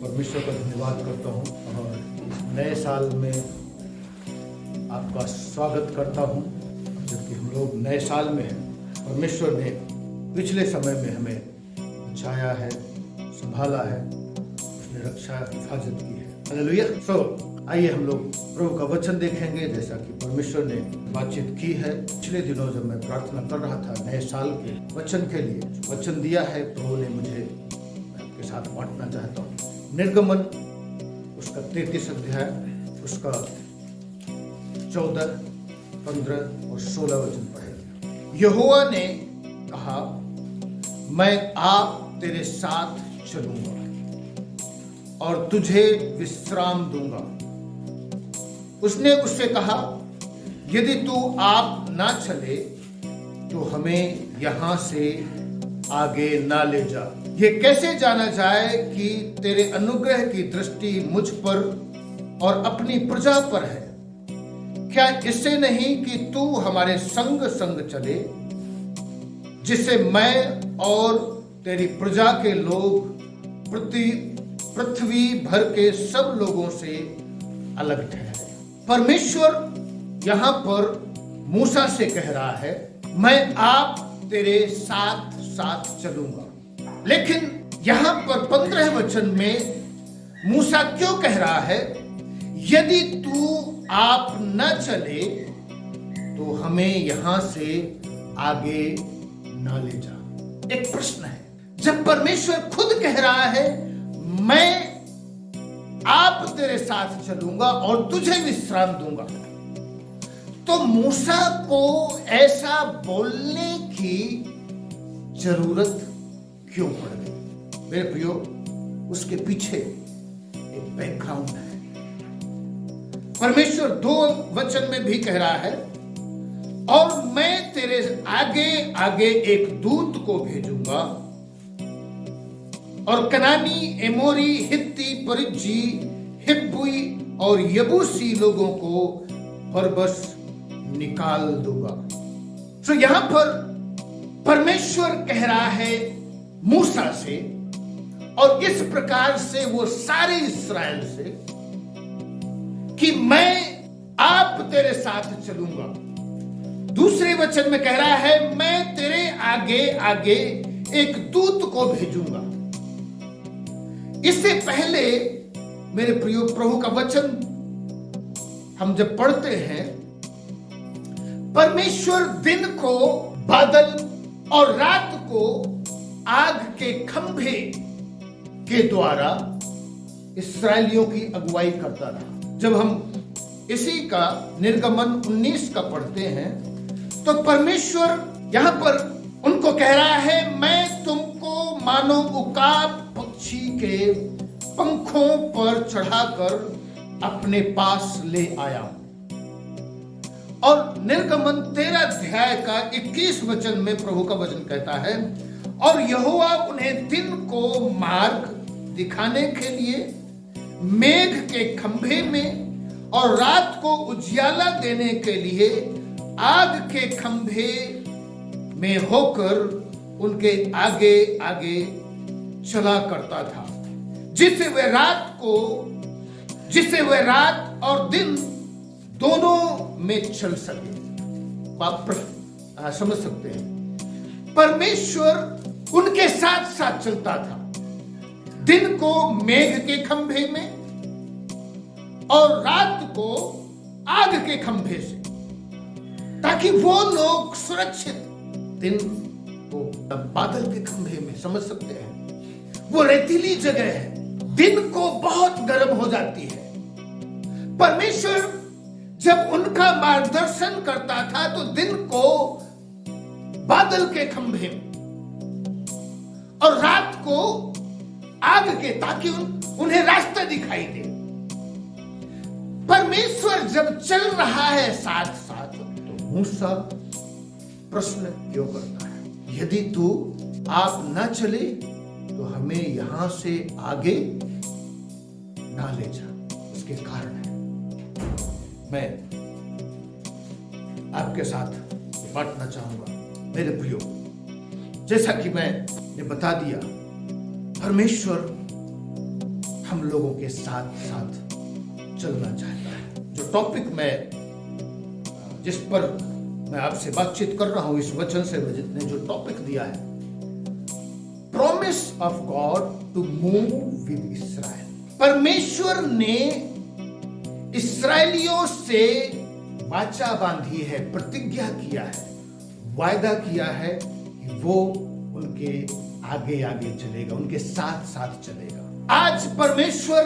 परमेश्वर का धन्यवाद करता हूँ और नए साल में आपका स्वागत करता हूँ। जबकि हम लोग नए साल में हैं, परमेश्वर ने पिछले समय में हमें बचाया है, संभाला है, उसने रक्षा हिफाजत की है। हालेलुया। आइए हम लोग प्रभु का वचन देखेंगे। जैसा कि परमेश्वर ने बातचीत की है, पिछले दिनों जब मैं प्रार्थना कर रहा था नए साल के वचन के लिए, वचन दिया है प्रभु ने मुझे, आपके साथ बांटना चाहता हूँ। निर्गमन उसका 33 अध्याय, उसका 14, 15 और 16 वचन पढ़ेंगे। यहोवा ने कहा, मैं आप तेरे साथ चलूंगा और तुझे विश्राम दूंगा। उसने उससे कहा, यदि तू आप ना चले तो हमें यहां से आगे ना ले जा। ये कैसे जाना जाए कि तेरे अनुग्रह की दृष्टि मुझ पर और अपनी प्रजा पर है? क्या इससे नहीं कि तू हमारे संग संग चले, जिससे मैं और तेरी प्रजा के लोग पृथ्वी भर के सब लोगों से अलग ठहरे। परमेश्वर यहां पर मूसा से कह रहा है, मैं आप तेरे साथ साथ चलूंगा। लेकिन यहां पर 15 वचन में मूसा क्यों कह रहा है, यदि तू आप न चले तो हमें यहां से आगे ना ले जा। एक प्रश्न है, जब परमेश्वर खुद कह रहा है मैं आप तेरे साथ चलूंगा और तुझे विश्राम दूंगा, तो मूसा को ऐसा बोलने की जरूरत क्यों पड़ गई? मेरे प्रियो, उसके पीछे एक बैकग्राउंड है। परमेश्वर 2 वचन में भी कह रहा है, और मैं तेरे आगे आगे एक दूत को भेजूंगा और कनानी, एमोरी, हित्ती, परिज्जी, हिब्बी और यबूसी लोगों को बरबस निकाल दूंगा। तो यहां पर परमेश्वर कह रहा है मूसा से, और इस प्रकार से वो सारे इस्राएल से, कि मैं आप तेरे साथ चलूंगा। दूसरे वचन में कह रहा है, मैं तेरे आगे आगे एक दूत को भेजूंगा। इससे पहले मेरे प्रियो, प्रभु का वचन हम जब पढ़ते हैं, परमेश्वर दिन को बादल और रात को आग के खंभे के द्वारा इस्राएलियों की अगुवाई करता रहा। जब हम इसी का निर्गमन 19 का पढ़ते हैं, तो परमेश्वर यहां पर उनको कह रहा है, मैं तुमको मानो उकाब पक्षी के पंखों पर चढ़ाकर अपने पास ले आया हूं। और निर्गमन 13 अध्याय का 21 वचन में प्रभु का वचन कहता है, और यहोवा उन्हें दिन को मार्ग दिखाने के लिए मेघ के खंभे में और रात को उजियाला देने के लिए आग के खंभे में होकर उनके आगे आगे चला करता था, जिससे वे रात और दिन दोनों में चल सके। आप समझ सकते हैं, परमेश्वर उनके साथ साथ चलता था, दिन को मेघ के खंभे में और रात को आग के खंभे से, ताकि वो लोग सुरक्षित, दिन को बादल के खंभे में, समझ सकते हैं, वो रेतीली जगह है, दिन को बहुत गर्म हो जाती है। परमेश्वर जब उनका मार्गदर्शन करता था तो दिन को बादल के खंभे में और रात को आग के, ताकि उन्हें रास्ता दिखाई दे। परमेश्वर जब चल रहा है साथ साथ, तो मूसा प्रश्न क्यों करता है, यदि तू आप ना चले तो हमें यहां से आगे ना ले जा। उसके कारण है, मैं आपके साथ बांटना चाहूंगा। मेरे प्रियो, जैसा कि मैंने बता दिया, परमेश्वर हम लोगों के साथ साथ चलना चाहता है। जो टॉपिक जिस पर मैं आपसे बातचीत कर रहा हूं, इस वचन से ने जो टॉपिक दिया है, promise of God to move with Israel. परमेश्वर ने इस्राएलियों से वाचा बांधी है, प्रतिज्ञा किया है, वायदा किया है कि वो उनके आगे आगे चलेगा, उनके साथ साथ चलेगा। आज परमेश्वर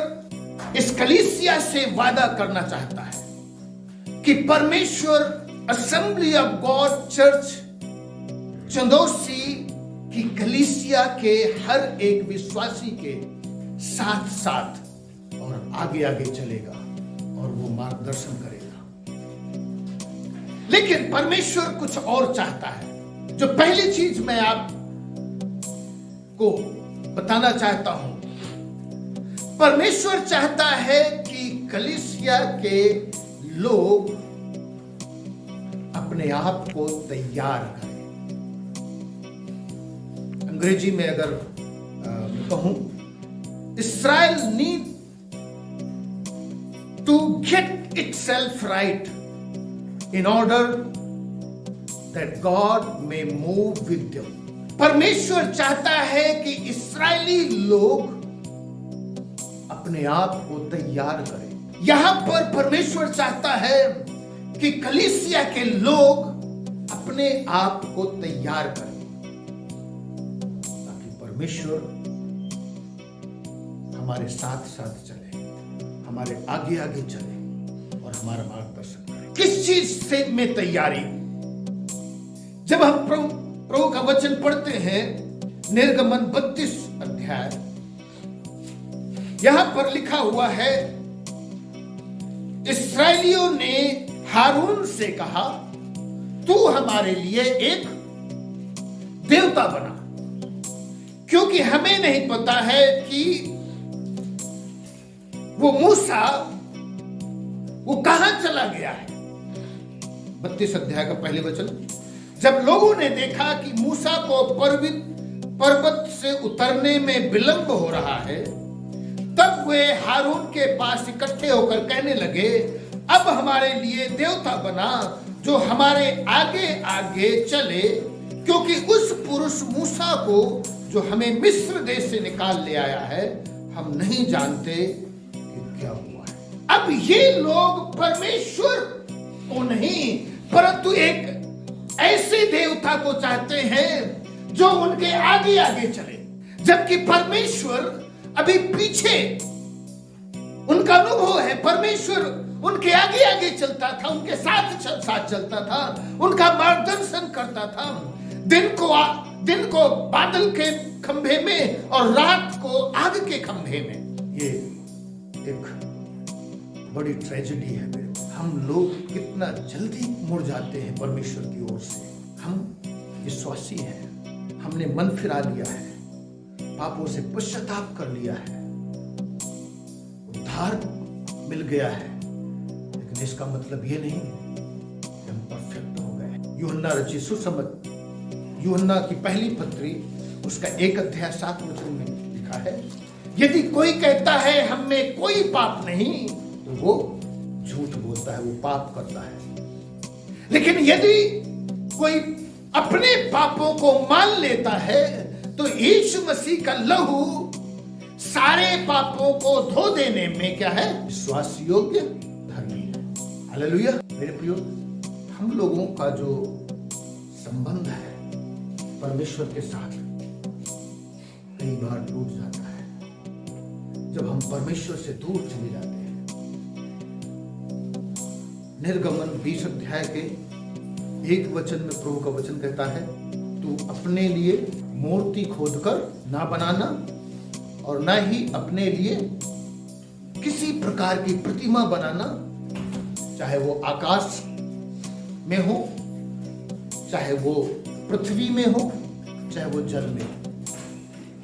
इस कलीसिया से वादा करना चाहता है कि परमेश्वर assembly of God church Chandausi की कलीसिया के हर एक विश्वासी के साथ साथ और आगे आगे चलेगा और वो मार्गदर्शन करेगा। लेकिन परमेश्वर कुछ और चाहता है। जो पहली चीज मैं आपको बताना चाहता हूं, परमेश्वर चाहता है कि कलीसिया के लोग अपने आप को तैयार करें। अंग्रेजी में अगर कहूं, Israel need to get itself right in order that God may move with them। परमेश्वर चाहता है कि इस्राएली लोग अपने आप को तैयार करें। यहां पर परमेश्वर चाहता है कि कलीसिया के लोग अपने आप को तैयार करें ताकि परमेश्वर हमारे साथ साथ चले, हमारे आगे आगे चले और हमारा मार्गदर्शन करे। किस चीज से में तैयारी? जब हम प्रभु का वचन पढ़ते हैं, निर्गमन 32 अध्याय, यहां पर लिखा हुआ है, इस्राएलियों ने हारून से कहा, तू हमारे लिए एक देवता बना, क्योंकि हमें नहीं पता है कि वो मूसा वो कहां चला गया है। 32 अध्याय का पहले वचन। जब लोगों ने देखा कि मूसा को पर्वत से उतरने में विलंब हो रहा है, तब वे हारून के पास इकट्ठे होकर कहने लगे, अब हमारे लिए देवता बना जो हमारे आगे आगे चले, क्योंकि उस पुरुष मूसा को जो हमें मिस्र देश से निकाल ले आया है, हम नहीं जानते कि क्या हुआ है। अब ये लोग परमेश्वर को नहीं, परंतु एक ऐसे देवता को चाहते हैं जो उनके आगे आगे चले, जबकि परमेश्वर अभी पीछे। उनका अनुभव है, परमेश्वर उनके आगे आगे चलता था, उनके साथ साथ चलता था, उनका मार्गदर्शन करता था। दिन को बादल के खंभे में और रात को आग के खंभे में। ये एक बड़ी ट्रेजेडी है। हम लोग कितना जल्दी मुड़ जाते हैं परमेश्वर की ओर से। हम विश्वासी हैं, हमने मन फिरा लिया है, पापों से पश्चाताप कर लिया है, उद्धार मिल गया है, लेकिन इसका मतलब ये नहीं कि हम परफेक्ट हो गए। यूहन्ना रचित सुसमाचार, यूहन्ना की पहली पत्री, उसका 1 अध्याय 7 वचन में लिखा है, यदि कोई कहता है हम में कोई पाप नहीं, तो वो झूठ बोलता है, वो पाप करता है। लेकिन यदि कोई अपने पापों को मान लेता है, तो यीशु मसीह का लहू सारे पापों को धो देने में क्या है? विश्वास योग्य, धर्मी है। हालेलुया। मेरे प्रियो, हम लोगों का जो संबंध है परमेश्वर के साथ कई बार टूट जाता है जब हम परमेश्वर से दूर चले जाते हैं। निर्गमन 20 अध्याय के 1 वचन में प्रभु का वचन कहता है, तू अपने लिए मूर्ति खोदकर ना बनाना और ना ही अपने लिए किसी प्रकार की प्रतिमा बनाना, चाहे वो आकाश में हो, चाहे वो पृथ्वी में हो, चाहे वो जल में हो।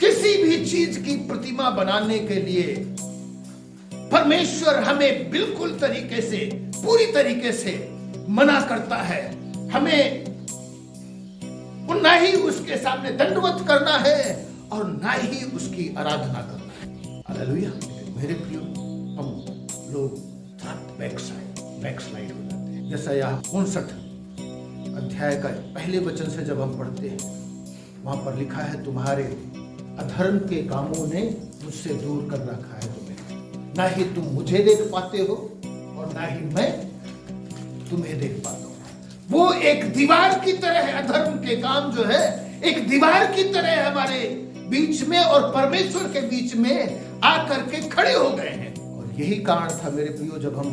किसी भी चीज की प्रतिमा बनाने के लिए परमेश्वर हमें बिल्कुल तरीके से, पूरी तरीके से मना करता है। हमें ना ही उसके सामने दंडवत करना है और ना ही उसकी आराधना करना है। हालेलुया। मेरे प्रियो, हम लोग तुरंत बैकस्लाइड हो जाते हैं। जैसा यह 59 अध्याय का पहले वचन से जब हम पढ़ते हैं, वहां पर लिखा है, तुम्हारे अधर्म के कामों ने मुझसे दूर कर रखा है तुम्हें, ना ही तुम मुझे देख पाते हो और ना ही मैं तुम्हें देख पाता हूं। वो एक दीवार की तरह है, अधर्म के काम जो है एक दीवार की तरह हमारे बीच में और परमेश्वर के बीच में आकर के खड़े हो गए हैं। और यही कारण था मेरे प्रियो, जब हम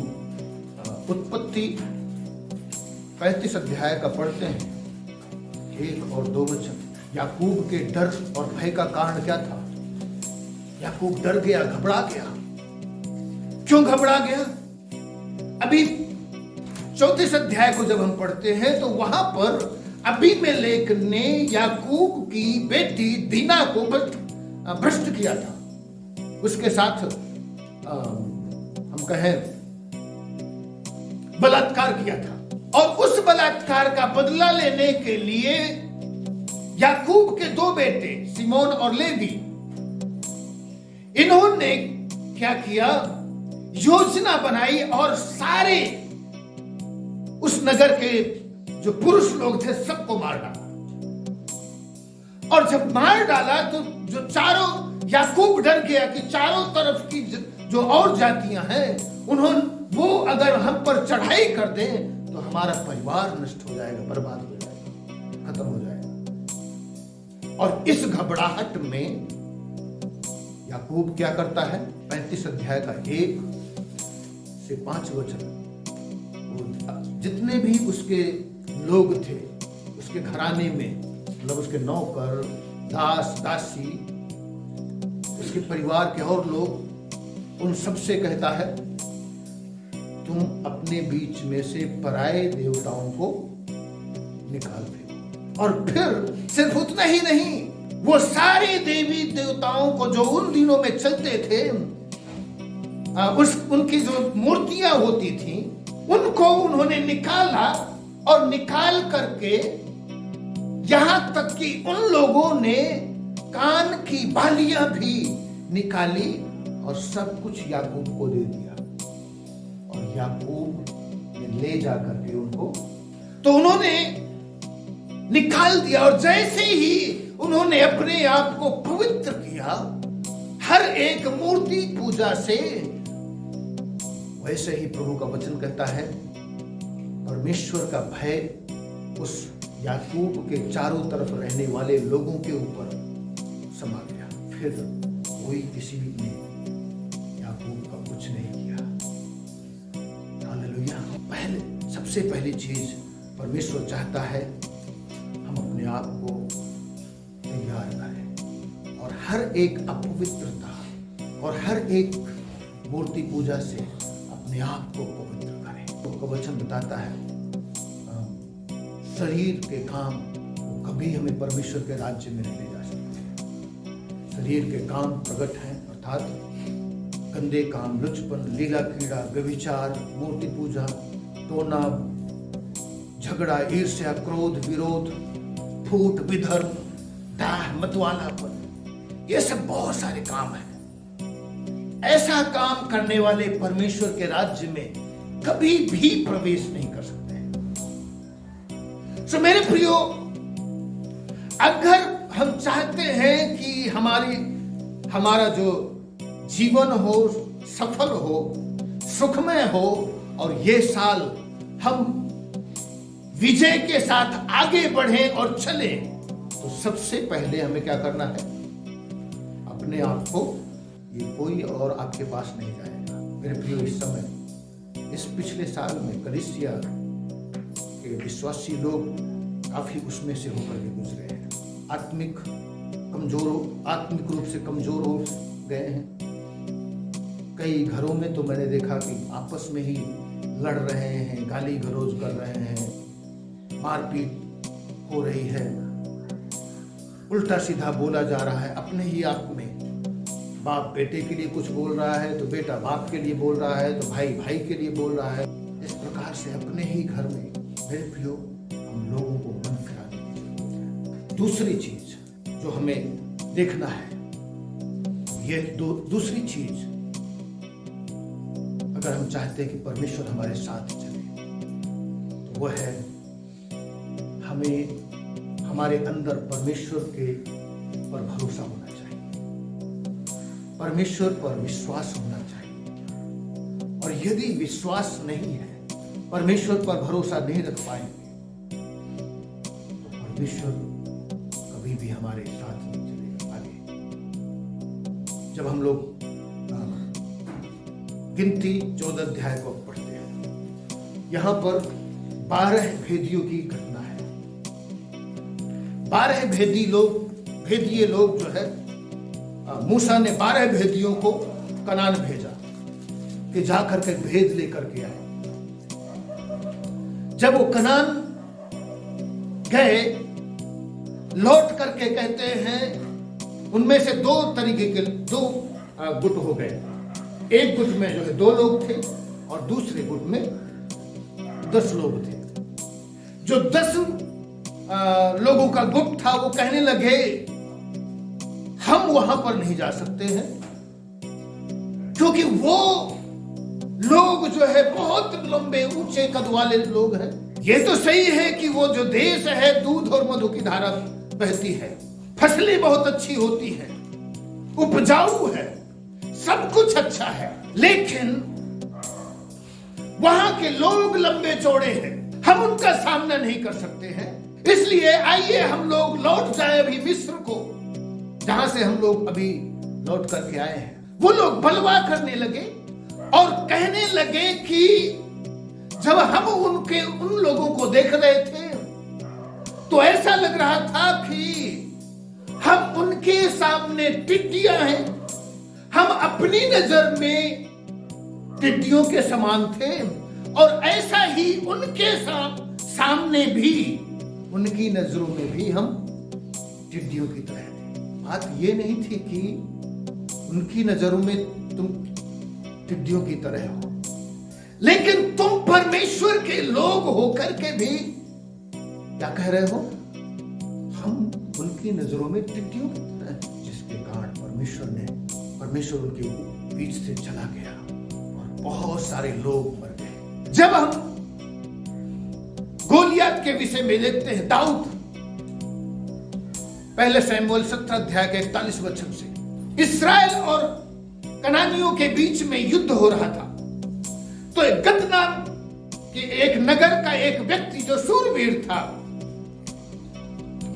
उत्पत्ति 35 अध्याय का पढ़ते हैं, 1 और 2 वचन, याकूब के डर और भय का कारण क्या था? याकूब डर गया, घबरा गया। क्यों घबरा गया? अभी 34 अध्याय को जब हम पढ़ते हैं तो वहां पर अबीमेलेक ने याकूब की बेटी दीना को भ्रष्ट किया था। उसके साथ हम कहें बलात्कार किया था, और उस बलात्कार का बदला लेने के लिए याकूब के 2 बेटे सिमोन और लेवी, इन्होंने क्या किया? योजना बनाई और सारे उस नगर के जो पुरुष लोग थे सबको मार डाला। और जब मार डाला तो जो चारों, याकूब डर गया कि चारों तरफ की जो और जातियां हैं, उन्होंने वो अगर हम पर चढ़ाई कर दें तो हमारा परिवार नष्ट हो जाएगा, बर्बाद हो जाएगा, खत्म हो जाएगा। और इस घबराहट में याकूब क्या करता है? 35 अध्याय का 1 से 5 वचन, जितने भी उसके लोग थे उसके घराने में, मतलब उसके नौकर, दास, दासी, उसके परिवार के और लोग, उन सबसे कहता है, तुम अपने बीच में से पराये देवताओं को निकाल फेंको। और फिर सिर्फ उतना ही नहीं, वो सारे देवी देवताओं को जो उन दिनों में चलते थे, उनकी जो मूर्तियां होती थी, उनको उन्होंने निकाला। और निकाल करके यहां तक कि उन लोगों ने कान की बालियां भी निकाली और सब कुछ याकूब को दे दिया। और याकूब ने ले जाकर के उनको, तो उन्होंने निकाल दिया। और जैसे ही उन्होंने अपने आप को पवित्र किया हर एक मूर्ति पूजा से, वैसे ही प्रभु का वचन कहता है, परमेश्वर का भय उस याकूब के चारों तरफ रहने वाले लोगों के ऊपर समा गया। फिर कोई किसी ने याकूब का कुछ नहीं किया। हालेलुया। सबसे पहली चीज परमेश्वर चाहता है हम अपने आप को तैयार करें और हर एक अपवित्रता और हर एक मूर्ति पूजा से अपने आप को पवित्र करें। तो वचन बताता है शरीर के काम कभी हमें परमेश्वर के राज्य में नहीं ले जा सकते। शरीर के काम प्रकट हैं, अर्थात गंदे काम, लुचपन, लीला क्रीड़ा, व्यभिचार, मूर्ति पूजा, टोना, झगड़ा, ईर्ष्या, क्रोध, विरोध, फूट, विधर्म, दाह, मतवालापन, ये सब बहुत सारे काम हैं। ऐसा काम करने वाले परमेश्वर के राज्य में कभी भी प्रवेश नहीं कर सकते। तो मेरे प्रियो, अगर हम चाहते हैं कि हमारा जो जीवन हो सफल हो, सुखमय हो और ये साल हम विजय के साथ आगे बढ़ें और चलें, तो सबसे पहले हमें क्या करना है? अपने आप को, ये कोई और आपके पास नहीं जाएगा। मेरे प्रियो, इस समय इस पिछले साल में कलीसिया के विश्वासी लोग काफी उसमें से होकर के गुजरे हैं। आत्मिक रूप से कमजोर हो गए हैं। कई घरों में तो मैंने देखा कि आपस में ही लड़ रहे हैं, गाली गलौज कर रहे हैं, मारपीट हो रही है, उल्टा सीधा बोला जा रहा है अपने ही आप में। बाप बेटे के लिए कुछ बोल रहा है तो बेटा बाप के लिए बोल रहा है, तो भाई भाई के लिए बोल रहा है। इस प्रकार से अपने ही घर में मेरे प्रियो हम लोगों को मन फिराने की जरूरत है। दूसरी चीज जो हमें देखना है, ये दूसरी चीज अगर हम चाहते हैं कि परमेश्वर हमारे साथ चले तो वह है हमें हमारे अंदर परमेश्वर के पर भरोसा होना चाहिए, परमेश्वर पर विश्वास होना चाहिए। और यदि विश्वास नहीं है, परमेश्वर पर भरोसा नहीं रख पाएंगे तो परमेश्वर कभी भी हमारे साथ नहीं चलेगा आगे। जब हम लोग गिनती 14 अध्याय को पढ़ते हैं, यहां पर 12 भेदियों की घटना है। 12 भेदिए लोग जो है, मूसा ने 12 भेदियों को कनान भेजा कि जाकर के भेद लेकर के आए। जब वो कनान गए, लौट करके कहते हैं उनमें से दो तरीके के गुट हो गए। एक गुट में जो है 2 लोग थे और दूसरे गुट में 10 लोग थे। जो 10 लोगों का गुट था वो कहने लगे हम वहां पर नहीं जा सकते हैं क्योंकि वो लोग जो है बहुत लंबे ऊंचे कद वाले लोग हैं। ये तो सही है कि वो जो देश है दूध और मधु की धारा बहती है, फसलें बहुत अच्छी होती है, उपजाऊ है, सब कुछ अच्छा है, लेकिन वहां के लोग लंबे चौड़े हैं, हम उनका सामना नहीं कर सकते हैं। इसलिए आइए हम लोग लौट जाए अभी मिस्र को, जहां से हम लोग अभी लौट करके आए हैं। वो लोग बलवा करने लगे और कहने लगे कि जब हम उन लोगों को देख रहे थे तो ऐसा लग रहा था कि हम उनके सामने टिड्डियां हैं, हम अपनी नजर में टिड्डियों के समान थे और ऐसा ही उनके सामने भी, उनकी नजरों में भी हम टिड्डियों की तरह थे। बात ये नहीं थी कि उनकी नजरों में तुम टिड्डियों की तरह हो, लेकिन तुम परमेश्वर के लोग होकर के भी क्या कह रहे हो, हम उनकी नजरों में टिड्डियों की तरह हैं। जिसके कारण परमेश्वर उनके बीच से चला गया और बहुत सारे लोग मर गए। जब हम गोलियत के विषय में देखते हैं, दाऊद, पहले शमूएल 17 अध्याय के 41 वचन से इस्राएल और कनानियों के बीच में युद्ध हो रहा था। तो एक गत नाम के एक नगर का एक व्यक्ति जो शूरवीर था,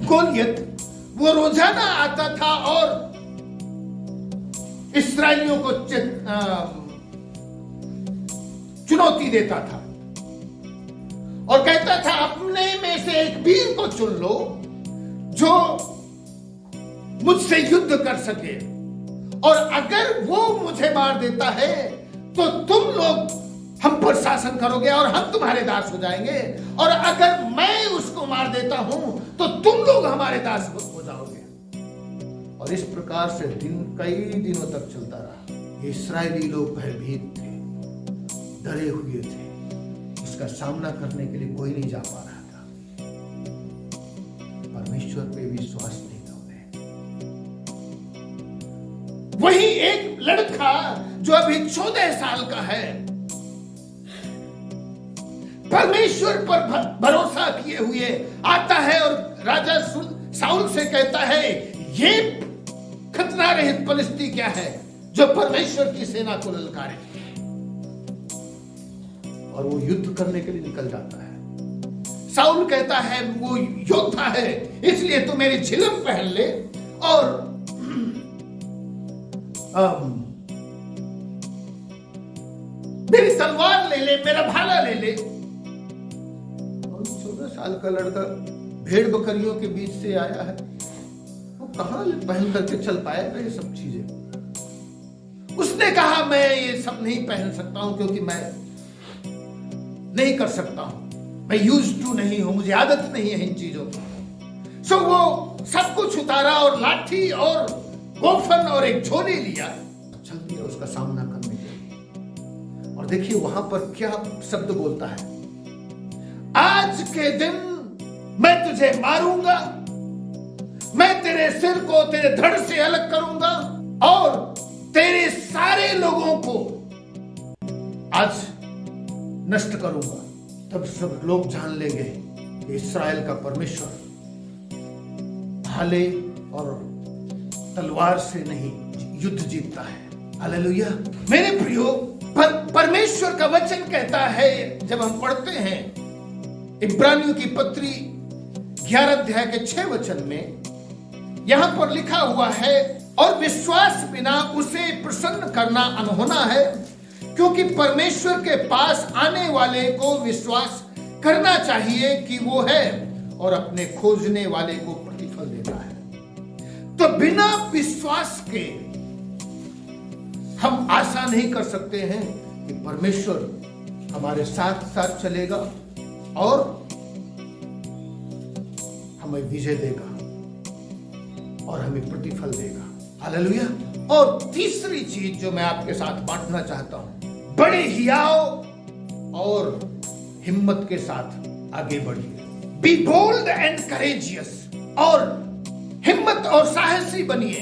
गोलियत, वो रोजाना आता था और इस्राएलियों को चुनौती देता था और कहता था अपने में से एक वीर को चुन लो जो मुझसे युद्ध कर सके, और अगर वो मुझे मार देता है तो तुम लोग हम पर शासन करोगे और हम तुम्हारे दास हो जाएंगे, और अगर मैं उसको मार देता हूं तो तुम लोग हमारे दास हो जाओगे। और इस प्रकार से कई दिनों तक चलता रहा। इस्राएली लोग भयभीत थे, डरे हुए थे, इसका सामना करने के लिए कोई नहीं जा पा रहा था। परमेश्वर पे विश्वास नहीं था उन्हें। वही एक लड़का जो अभी 14 साल का है, परमेश्वर पर भरोसा किए हुए आता है और राजा साउल से कहता है ये खतरा रहित पलिश्ती क्या है जो परमेश्वर की सेना को ललकारे, और वो युद्ध करने के लिए निकल जाता है। साउल कहता है वो योद्धा है, इसलिए तू मेरी झिलम पहन ले और मेरी तलवार ले ले, मेरा भाला ले ले। 14 साल का लड़का भेड़ बकरियों के बीच से आया है, वो कहां पहन करके चल पाएगा ये सब चीजें। उसने कहा मैं ये सब नहीं पहन सकता हूं क्योंकि मैं नहीं कर सकता हूं, मैं यूज्ड टू नहीं हूं, मुझे आदत नहीं है इन चीजों की। सो वो सब कुछ उतारा और लाठी और गोफन और एक झोली लिया, चल दिया उसका सामना करने के लिए। और देखिए वहां पर क्या शब्द बोलता है, आज के दिन मैं तुझे मारूंगा, मैं तेरे सिर को तेरे धड़ से अलग करूंगा और तेरे सारे लोगों को आज नष्ट करूंगा, तब सब लोग जान लेंगे कि इस्राएल का परमेश्वर भाले और तलवार से नहीं युद्ध जीतता है। हालेलुया। मेरे प्रियो, परमेश्वर का वचन कहता है, जब हम पढ़ते हैं इब्रानियों की पत्री 11 अध्याय के 6 वचन में, यहां पर लिखा हुआ है, और विश्वास बिना उसे प्रसन्न करना अनहोना है, क्योंकि परमेश्वर के पास आने वाले को विश्वास करना चाहिए कि वो है और अपने खोजने वाले को प्रतिफल देता है। तो बिना विश्वास के हम आशा नहीं कर सकते हैं कि परमेश्वर हमारे साथ साथ चलेगा और हमें विजय देगा और हमें प्रतिफल देगा। हालेलुया। और तीसरी चीज जो मैं आपके साथ बांटना चाहता हूं, बड़े हियाव और हिम्मत के साथ आगे बढ़िए। बी बोल्ड एंड करेजियस, और हिम्मत और साहसी बनिए,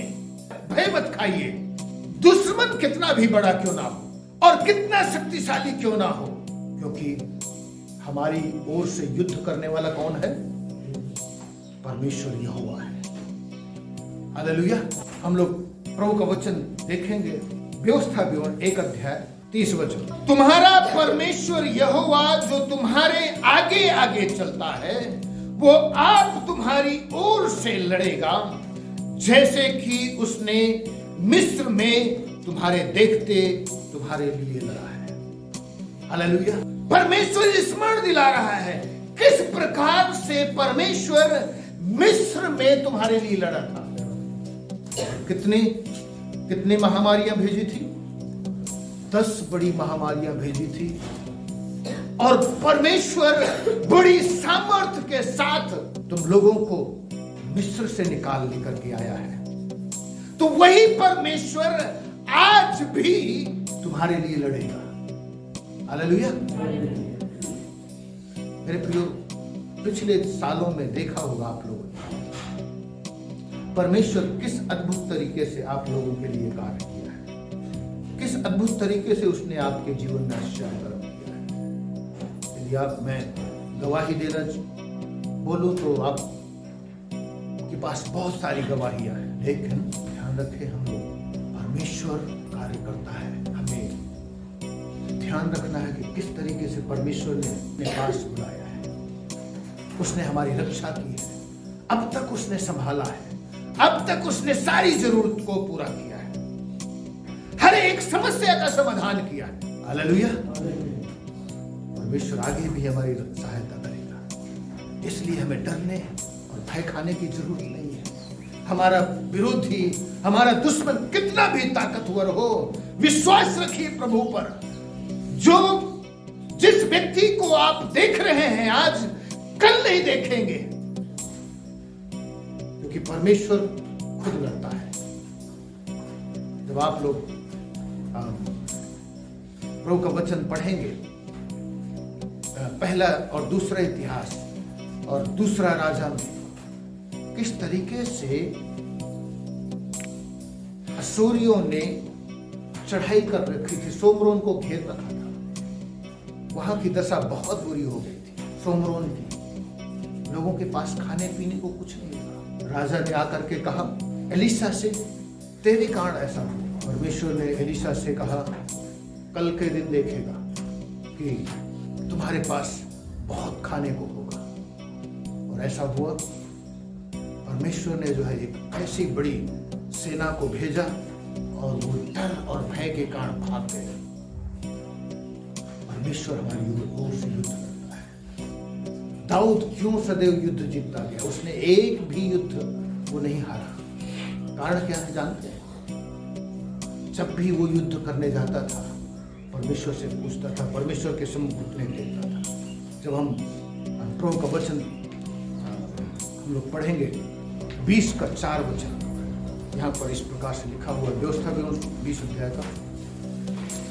भय मत खाइए। दुश्मन कितना भी बड़ा क्यों ना हो और कितना शक्तिशाली क्यों ना हो, क्योंकि हमारी ओर से युद्ध करने वाला कौन है? परमेश्वर यहोवा है। हालेलुया। हम लोग प्रभु का वचन देखेंगे, व्यवस्था विवरण 1 अध्याय 30 वचन। तुम्हारा परमेश्वर यहोवा जो तुम्हारे आगे आगे चलता है, वो आप तुम्हारी ओर से लड़ेगा, जैसे कि उसने मिस्र में तुम्हारे देखते तुम्हारे लिए लड़ा है। हालेलुया। परमेश्वर स्मरण दिला रहा है किस प्रकार से परमेश्वर मिस्र में तुम्हारे लिए लड़ा था। कितनी महामारियां भेजी थी? 10 बड़ी महामारियां भेजी थी, और परमेश्वर बड़ी सामर्थ्य के साथ तुम लोगों को मिस्र से निकाल लेकर के आया है। तो वही परमेश्वर आज भी तुम्हारे लिए लड़ेगा। हालेलुया। मेरे प्रियो, पिछले सालों में देखा होगा आप लोगों ने परमेश्वर किस अद्भुत तरीके से आप लोगों के लिए कार्य किया है, किस अद्भुत तरीके से उसने आपके जीवन में आश्चर्य कर्म किया है। यदि आप मैं गवाही देना बोलूं तो आप के पास बहुत सारी गवाहियां हैं, लेकिन ध्यान रखें, हम लोग परमेश्वर कार्य करता है। हमें ध्यान रखना है कि किस तरीके से परमेश्वर ने अपने पास बुलाया है। उसने हमारी रक्षा की है, अब तक उसने संभाला है, अब तक उसने सारी जरूरत को पूरा किया है, हर एक समस्या का समाधान किया है। हालेलुया। परमेश्वर आगे भी हमारी सहायता करेगा, इसलिए हमें डरने और भय खाने की जरूरत नहीं है। हमारा विरोधी, हमारा दुश्मन कितना भी ताकतवर हो, विश्वास रखिए प्रभु पर। जो जिस व्यक्ति को आप देख रहे हैं आज, कल नहीं देखेंगे, क्योंकि परमेश्वर खुद लड़ता है। जब आप लोग प्रभु का वचन पढ़ेंगे, पहला और दूसरा इतिहास और दूसरा राजा में किस तरीके से अशूरियों ने चढ़ाई कर रखी थी, सोमरोन को घेर रखा था। वहां की दशा बहुत बुरी हो गई थी सोमरोन की, लोगों के पास खाने पीने को कुछ नहीं था। राजा ने आकर के कहा एलीशा से, तेरे कारण ऐसा हुआ। परमेश्वर ने एलीशा से कहा, कल के दिन देखेगा कि तुम्हारे पास बहुत खाने को होगा। और ऐसा हुआ। परमेश्वर ने जो है एक ऐसी बड़ी सेना को भेजा और वो डर और भय के कारण भाग गए। परमेश्वर हमारी ओर से युद्ध करता है। दाऊद क्यों सदैव युद्ध जीतता गया? उसने एक भी युद्ध वो नहीं हारा। कारण क्या है जानते हैं? जब भी वो युद्ध करने जाता था, परमेश्वर से पूछता था, परमेश्वर के सम्मुख उठने देता था। जब हम प्रभु का वचन हम लोग पढ़ेंगे 20 का 4 वचन, यहाँ पर इस प्रकार से लिखा हुआ, व्यवस्था भी 20 अध्याय का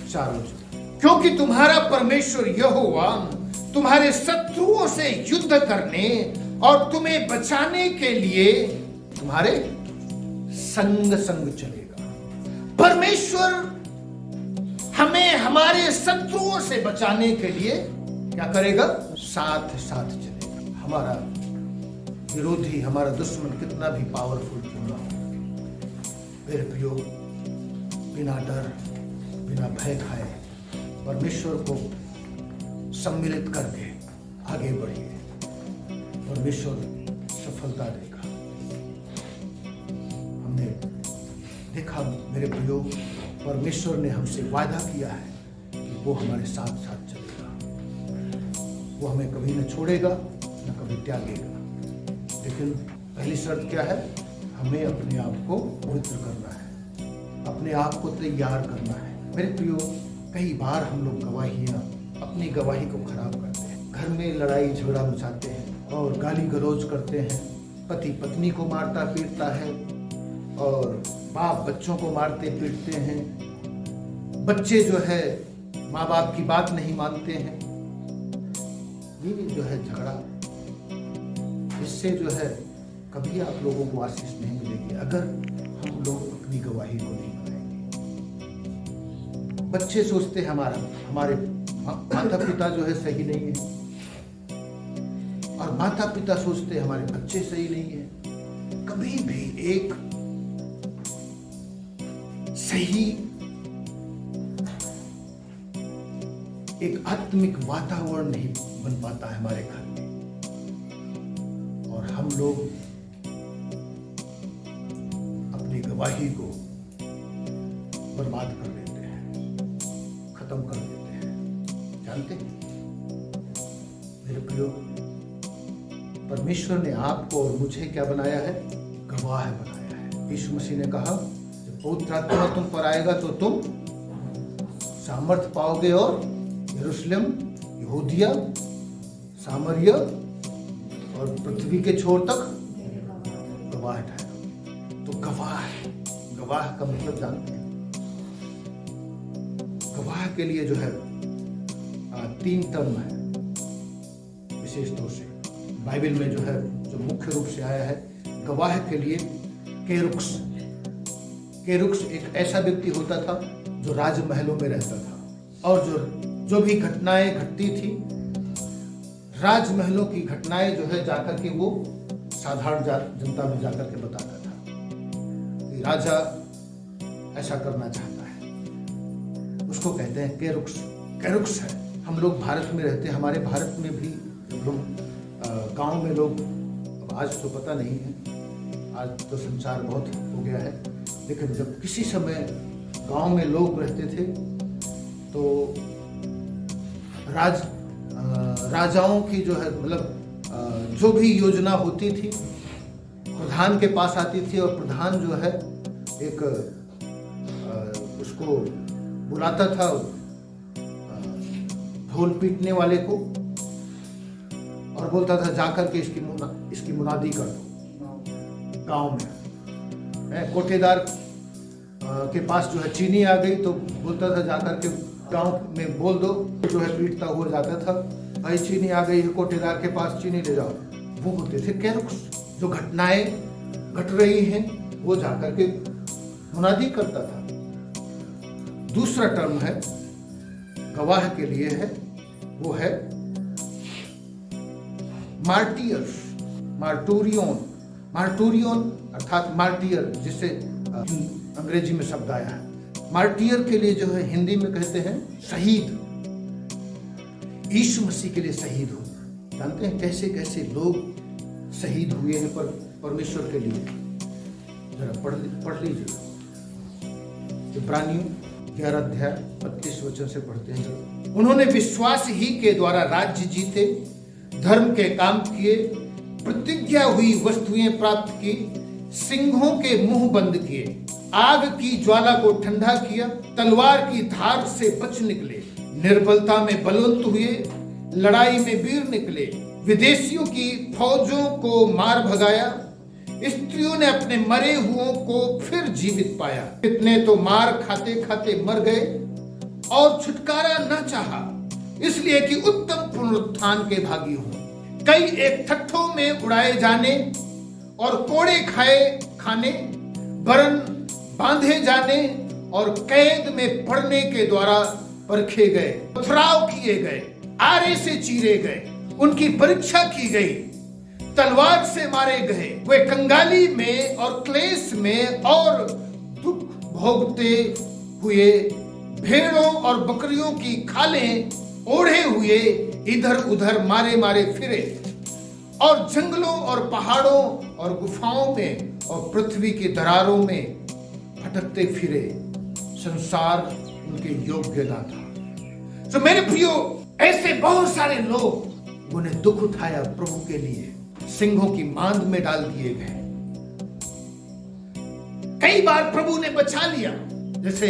4 वचन। क्योंकि तुम्हारा परमेश्वर यहोवा तुम्हारे शत्रुओं से युद्ध करने और तुम्हें बचाने के लिए तुम्हारे संग संग चलेगा। परमेश्वर हमें हमारे शत्रुओं से बचाने के लिए क्या करेगा? साथ साथ चलेगा। हमारा विरोधी, हमारा दुश्मन कितना भी पावरफुल क्यों ना हो, मेरे प्रियो, बिना डर, बिना भय खाए परमेश्वर को सम्मिलित करके आगे बढ़िए। परमेश्वर सफलता देगा। हमने देखा मेरे प्रियो, परमेश्वर ने हमसे वादा किया है कि वो हमारे साथ साथ चलेगा। वो हमें कभी न छोड़ेगा न कभी त्यागेगा। लेकिन पहली शर्त क्या है? हमें अपने आप को पवित्र करना है, अपने आप को तैयार करना है। मेरे प्रियो, कई बार हम लोग गवाहियां अपनी गवाही को खराब करते हैं। घर में लड़ाई झगड़ा मचाते हैं और गाली गलौज करते हैं। पति पत्नी को मारता पीटता है और बाप बच्चों को मारते पीटते हैं। बच्चे जो है माँ बाप की बात नहीं मानते हैं। ये जो है झगड़ा, इससे जो है कभी आप लोगों को आशीष नहीं मिलेगी अगर हम लोग अपनी गवाही को नहीं बनाएंगे। बच्चे सोचते हैं हमारे माता पिता जो है सही नहीं है, और माता पिता सोचते हैं हमारे बच्चे सही नहीं है। कभी भी एक सही, एक आत्मिक वातावरण नहीं बन पाता है हमारे घर में, और हम लोग अपनी गवाही को बर्बाद कर देते हैं, खत्म कर देते हैं। जानते हैं मेरे प्रियो, परमेश्वर ने आपको और मुझे क्या बनाया है? गवाह बनाया है। यीशु मसीह ने कहा, जब पवित्र आत्मा तुम पर आएगा तो तुम सामर्थ पाओगे और यरूशलेम, यहूदिया, सामरिया और पृथ्वी के छोर तक गवाह ठहरो। तो गवाह का मतलब जानते हैं? गवाह के लिए जो है 3 टर्म है विशेष तौर से बाइबल में जो है, जो मुख्य रूप से आया है गवाह के लिए। केरुक्स एक ऐसा व्यक्ति होता था जो राजमहलों में रहता था, और जो भी घटनाएं घटती थी, राजमहलों की घटनाएं जो है जाकर के वो साधारण जनता में जाकर के बताता था कि राजा ऐसा करना चाहता है। उसको कहते हैं केरुक्स है। हम लोग भारत में रहते हैं, हमारे भारत में भी जब हम गांव में लोग, अब आज तो पता नहीं है, आज तो संचार बहुत हो गया है, लेकिन जब किसी समय गांव में लोग रहते थे तो राजाओं की जो है, मतलब जो भी योजना होती थी प्रधान के पास आती थी, और प्रधान जो है एक उसको बुलाता था, ढोल पीटने वाले को, और बोलता था जाकर के इसकी मुनादी कर दो गांव में। कोठेदार के पास जो है चीनी आ गई तो बोलता था जाकर के गांव में बोल दो, जो है पीटता हुआ जाता था, भाई चीनी आ गई है, कोठेदार के पास चीनी ले जाओ। वो होते थे केरुक्स, जो घटनाएं घट रही हैं वो जाकर के मुनादी करता था। दूसरा टर्म है गवाह के लिए है, वो है मार्टोरियन अर्थात मार्टियर, जिससे अंग्रेजी में शब्द आया है। मार्टियर के लिए जो है हिंदी में कहते हैं शहीद। यीशु मसीह के लिए शहीद हो। जानते हैं कैसे कैसे लोग शहीद हुए हैं परमेश्वर के लिए? जरा पढ़ लीजिए, इब्रानियों 11 अध्याय 32 वचन से पढ़ते हैं। उन्होंने विश्वास ही के द्वारा राज्य जीते, धर्म के काम किए, प्रतिज्ञा हुई वस्तुएं प्राप्त की, सिंहों के मुंह बंद किए, आग की ज्वाला को ठंडा किया, तलवार की धार से बच निकले, निर्बलता में बलवंत हुए, लड़ाई में वीर निकले, विदेशियों की फौजों को मार भगाया, स्त्रियों ने अपने मरे हुओं को फिर जीवित पाया, कितने तो मार खाते खाते मर गए और छुटकारा न चाहा, इसलिए कि उत्तम पुनरुत्थान के भागी हो। कई एक ठट्ठों में उड़ाए जाने और कोड़े खाने, वरन बांधे जाने और कैद में पड़ने के द्वारा परखे गए, पथराव किए गए, आरे से चीरे गए, उनकी परीक्षा की गई, तलवार से मारे गए, वे कंगाली में और क्लेश में और दुख भोगते हुए भेड़ों और बकरियों की खालें ओढ़े हुए इधर उधर मारे मारे फिरे और जंगलों और पहाड़ों और गुफाओं में और पृथ्वी की दरारों में भटकते फिरे। संसार उनके योग्य ना था। तो मेरे प्रियो, ऐसे बहुत सारे लोग उन्हें दुख उठाया प्रभु के लिए, सिंहों की मांद में डाल दिए गए। कई बार प्रभु ने बचा लिया, जैसे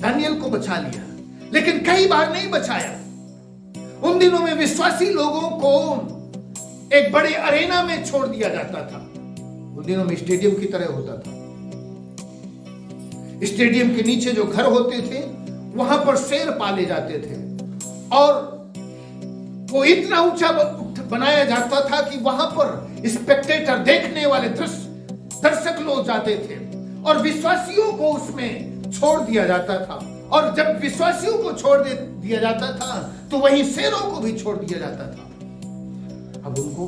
दानियल को बचा लिया, लेकिन कई बार नहीं बचाया। उन दिनों में विश्वासी लोगों को एक बड़े अरेना में छोड़ दिया जाता था। उन दिनों में स्टेडियम की तरह होता था। स्टेडियम के नीचे जो घर होते थे वहां पर शेर पाले जाते थे और वो इतना ऊंचा बनाया जाता था कि वहां पर स्पेक्टेटर, देखने वाले दर्शक लोग जाते थे और विश्वासियों को उसमें छोड़ दिया जाता था। और जब विश्वासियों को छोड़ दिया जाता था तो वहीं शेरों को भी छोड़ दिया जाता था। अब उनको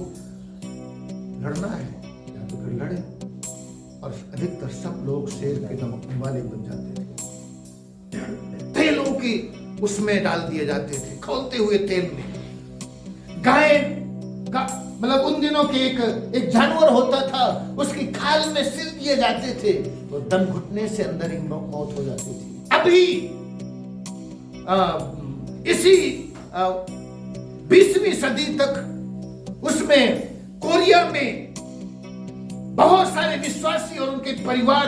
लड़ना है या तो फिर लड़े, और अधिकतर सब लोग शेर के नमकने वाले बन जाते थे। तेलों की उसमें डाल दिए जाते थे, खौलते हुए तेल में। गाय का मतलब उन दिनों के एक जानवर होता था, उसकी खाल में सिर दिए जाते थे और दम घुटने से अंदर ही मौत हो जाती थी। अभी इसी 20वीं सदी तक उसमें कोरिया में बहुत सारे विश्वासी और उनके परिवार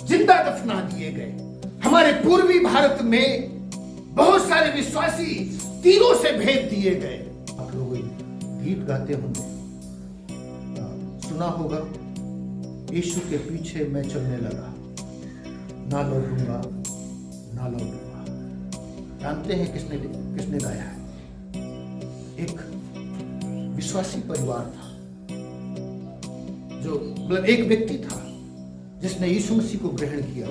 जिंदा दफना दिए गए। हमारे पूर्वी भारत में बहुत सारे विश्वासी तीरों से भेज दिए गए। आप लोग गीत गाते होंगे, सुना होगा, यीशु के पीछे मैं चलने लगा, ना लौटूंगा ना लौटूंगा। जानते हैं किसने गाया है? एक विश्वासी परिवार था, जो मतलब एक व्यक्ति था जिसने यीशु मसीह को ग्रहण किया।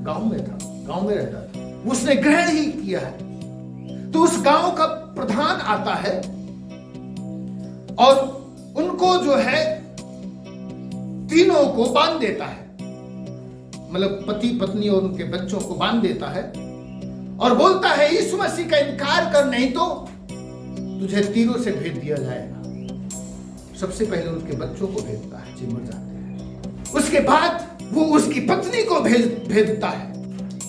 गांव में था, गांव में रहता था, उसने ग्रहण ही किया है। तो उस गांव का प्रधान आता है और उनको जो है तीनों को बांध देता है, मतलब पति पत्नी और उनके बच्चों को बांध देता है और बोलता है यीशु मसीह का इनकार कर, नहीं तो तुझे तीरों से भेज दिया जाएगा। सबसे पहले उसके बच्चों को भेजता है, जो मर जाते हैं। उसके बाद वो उसकी पत्नी को भेजता है,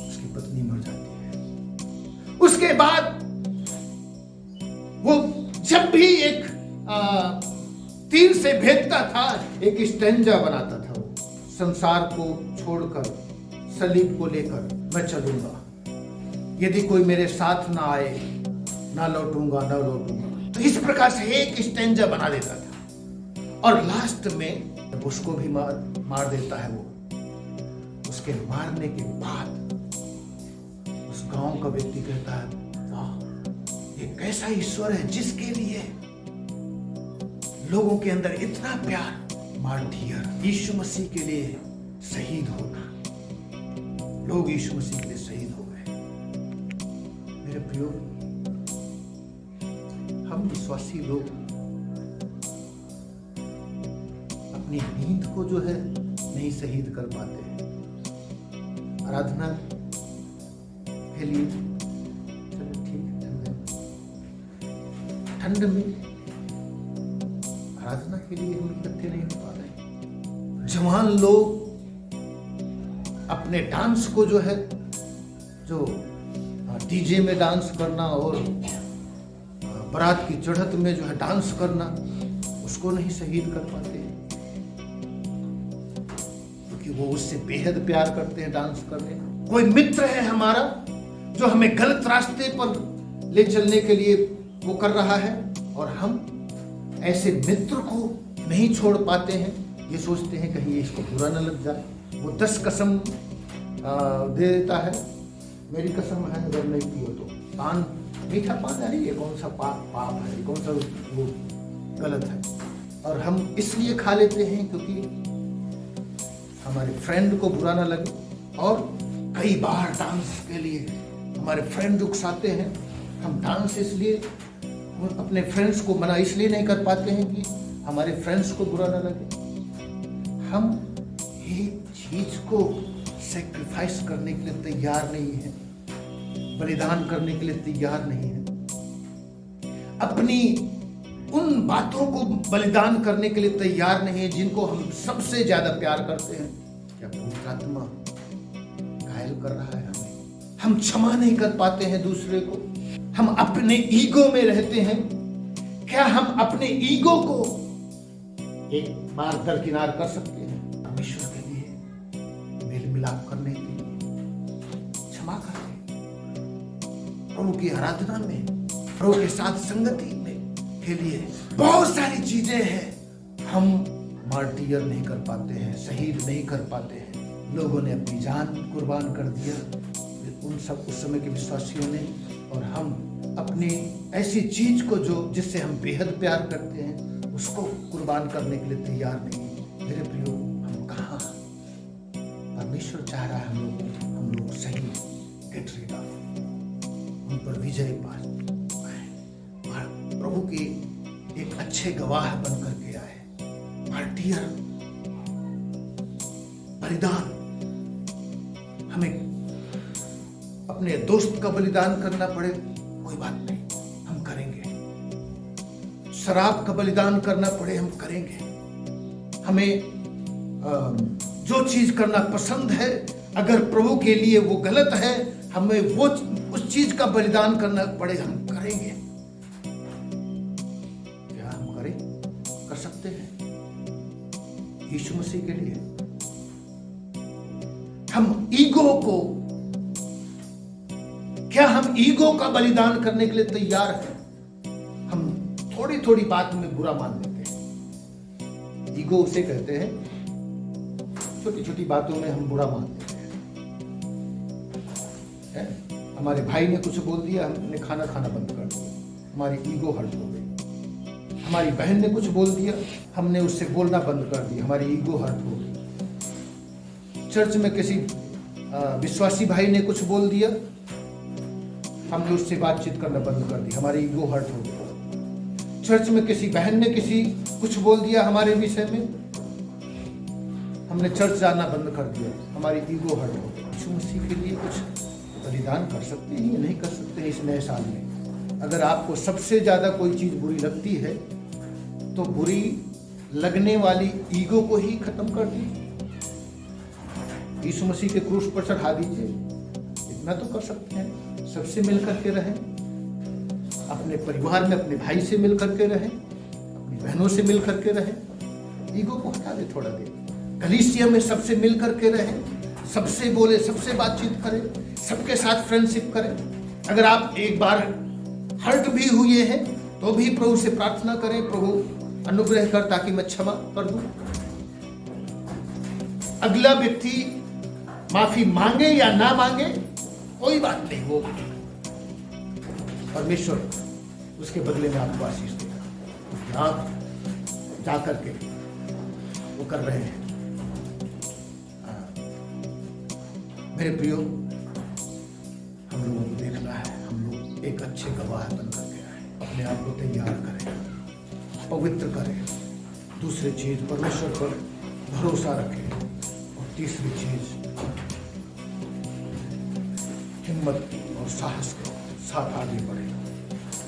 उसकी पत्नी मर जाती है। उसके बाद वो जब भी एक तीर से भेजता था, एक स्टेंजा बनाता था। वो संसार को छोड़कर, सलीब को लेकर मैं चलूंगा, यदि कोई मेरे साथ ना आए, ना लौटूंगा ना लौटूंगा। तो इस प्रकार से एक स्टेंजा बना देता था और लास्ट में उसको भी मार देता है। वो उसके मारने के बाद उस गांव का व्यक्ति कहता है, वाह, ये कैसा ईश्वर है जिसके लिए लोगों के अंदर इतना प्यार। मार्टियर, यीशु मसीह के लिए शहीद होना। लोग यीशु मसीह के लिए शहीद हो गए। मेरे प्रियो, हम विश्वासी लोग अपनी नींद को जो है नहीं शहीद कर पाते हैं। आराधना के लिए ठीक है, ठंड में आराधना के लिए हम इकट्ठे नहीं हो पा रहे। जवान लोग अपने डांस को जो है, जो डीजे में डांस करना और बारात की चढ़त में जो है डांस करना, उसको नहीं शहीद कर पाते, क्योंकि वो उससे बेहद प्यार करते हैं डांस करने का। कोई मित्र है हमारा जो हमें गलत रास्ते पर ले चलने के लिए वो कर रहा है, और हम ऐसे मित्र को नहीं छोड़ पाते हैं। ये सोचते हैं कहीं इसको बुरा न लग जाए। वो 10 कसम दे देता है, मेरी कसम है अगर नहीं पियो तो। पान, मीठा पान, अरे ये कौन सा पाप है, कौन सा वो गलत है। और हम इसलिए खा लेते हैं क्योंकि हमारे फ्रेंड को बुरा ना लगे, और कई बार डांस के लिए हमारे फ्रेंड उकसाते हैं। हम डांस इसलिए अपने फ्रेंड्स को मना इसलिए नहीं कर पाते हैं कि हमारे फ्रेंड्स को बुरा ना लगे। हम एक चीज को सेक्रीफाइस करने के लिए तैयार नहीं है, बलिदान करने के लिए तैयार नहीं है। अपनी उन बातों को बलिदान करने के लिए तैयार नहीं है जिनको हम सबसे ज्यादा प्यार करते हैं। क्या भूत आत्मा घायल कर रहा है हमें? हम क्षमा नहीं कर पाते हैं दूसरे को। हम अपने ईगो में रहते हैं। क्या हम अपने ईगो को एक बार दरकिनार कर सकते हैं परमेश्वर के लिए मेल मिलाप करने के लिए? क्षमा करें। प्रभु की आराधना में, प्रभु के साथ संगति में के लिए बहुत सारी चीजें हैं। हम मार्टियर नहीं कर पाते हैं, शहीद नहीं कर पाते हैं। लोगों ने अपनी जान कुर्बान कर दिया उन सब उस समय के विश्वासियों ने, और हम अपनी ऐसी चीज को जो जिससे हम बेहद प्यार करते हैं उसको कुर्बान करने के लिए तैयार नहीं। मेरे प्रियो, हम कहाँ? परमेश्वर चाह रहा है हम लोग सही गेट रीड ऑफ, उन पर विजय पाए, प्रभु के एक अच्छे गवाह बन करके आए। मार्टियर, बलिदान, हमें अपने दोस्त का बलिदान करना पड़े कोई बात नहीं, हम करेंगे। शराब का बलिदान करना पड़े हम करेंगे। हमें जो चीज करना पसंद है, अगर प्रभु के लिए वो गलत है, हमें वो उस चीज का बलिदान करना पड़े हम करेंगे। क्या हम कर सकते हैं यीशु मसीह के लिए? हम ईगो को, क्या हम ईगो का बलिदान करने के लिए तैयार हैं? हम थोड़ी थोड़ी बात में बुरा मान लेते हैं। ईगो उसे कहते हैं, छोटी छोटी बातों में हम बुरा मान लेते हैं। हमारे भाई ने कुछ बोल दिया, हमने खाना खाना बंद कर दिया, हमारी ईगो हर्ट हो गई। हमारी बहन ने कुछ बोल दिया, हमने उससे बोलना बंद कर दिया, हमारी ईगो हर्ट हो गई। चर्च में किसी विश्वासी भाई ने कुछ बोल दिया, हमने उससे बातचीत करना बंद कर दी, हमारी ईगो हर्ट हो गई। चर्च में किसी बहन ने कुछ बोल दिया हमारे विषय में, हमने चर्च जाना बंद कर दिया, हमारी ईगो हर्ट हो गई। यीशु मसीह के लिए कुछ बलिदान कर सकते हैं या नहीं कर सकते हैं इस नए साल में? अगर आपको सबसे ज्यादा कोई चीज बुरी लगती है तो बुरी लगने वाली ईगो को ही खत्म कर दीजिए, यीशु मसीह के क्रूस पर चढ़ा दीजिए। इतना तो कर सकते हैं। सबसे मिल करके रहें, अपने परिवार में अपने भाई से मिल करके रहें, अपनी बहनों से मिल करके रहें। ईगो को हटा दे थोड़ा देर। कलीसिया में सबसे मिल करके रहें, सबसे बोले, सबसे बातचीत करें, सबके साथ फ्रेंडशिप करें। अगर आप एक बार हर्ट भी हुए हैं तो भी प्रभु से प्रार्थना करें, प्रभु अनुग्रह कर ताकि मैं क्षमा कर दूं। अगला व्यक्ति माफी मांगे या ना मांगे कोई बात नहीं, वो परमेश्वर उसके बदले में आपको आशीष देगा। आप जाकर के वो कर रहे हैं। मेरे प्रियो, हम लोगों को देखना है, हम लोग एक अच्छे गवाह बन करके आए। अपने आप को तैयार करें, पवित्र करें। दूसरी चीज, परमेश्वर पर भरोसा रखें। और तीसरी चीज, हिम्मत और साहस के साथ आगे बढ़े।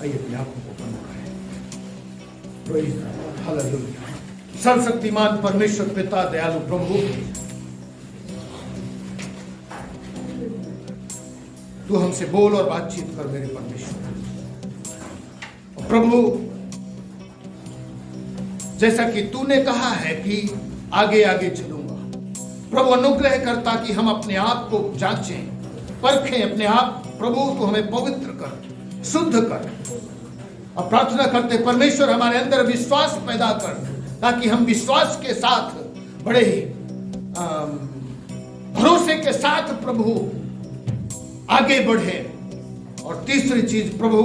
आइए अपने आंखों को बंद करें। Praise the Lord, hallelujah. सर्वशक्तिमान परमेश्वर पिता दयालु प्रभु, तू हमसे बोल और बातचीत कर मेरे परमेश्वर। प्रभु, जैसा कि तूने कहा है कि आगे आगे चलूंगा, प्रभु अनुग्रह कर ताकि हम अपने आप को जांचें, परखें अपने आप। प्रभु तू हमें पवित्र कर, शुद्ध कर। और प्रार्थना करते परमेश्वर हमारे अंदर विश्वास पैदा कर, ताकि हम विश्वास के साथ बड़े भरोसे के साथ प्रभु आगे बढ़े। और तीसरी चीज, प्रभु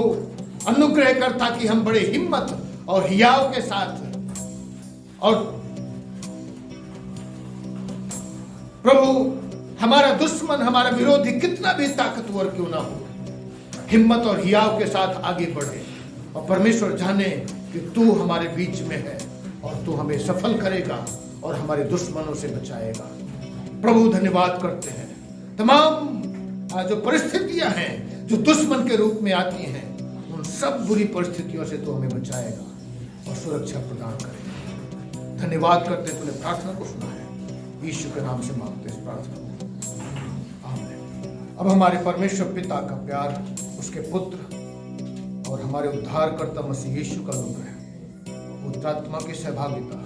अनुग्रह कर ताकि हम बड़े हिम्मत और हियाव के साथ, और प्रभु हमारा दुश्मन, हमारा विरोधी कितना भी ताकतवर क्यों ना हो, हिम्मत और हियाव के साथ आगे बढ़े और परमेश्वर जाने कि तू हमारे बीच में है और तू हमें सफल करेगा और हमारे दुश्मनों से बचाएगा। प्रभु धन्यवाद करते हैं। तमाम जो परिस्थितियां हैं जो दुश्मन के रूप में आती हैं, उन सब बुरी परिस्थितियों से तो हमें बचाएगा और सुरक्षा प्रदान करेगा। धन्यवाद करते हैं, तूने प्रार्थना को सुना है। यीशु के नाम से मांगते इस प्रार्थना को, आमीन। अब हमारे परमेश्वर पिता का प्यार, उसके पुत्र और हमारे उद्धारकर्ता मसीह यीशु का अनुग्रह, पवित्र आत्मा की सहभागिता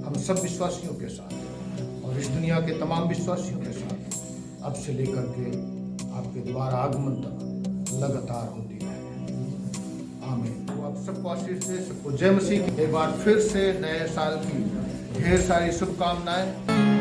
हम सब विश्वासियों के साथ और इस दुनिया के तमाम विश्वासियों के साथ अब से लेकर के आपके द्वारा आगमन तक लगातार होती है। आमीन। तो आप सबको आशीष दे, सबको जय मसीह। एक बार फिर से नए साल की ढेर सारी शुभकामनाएं।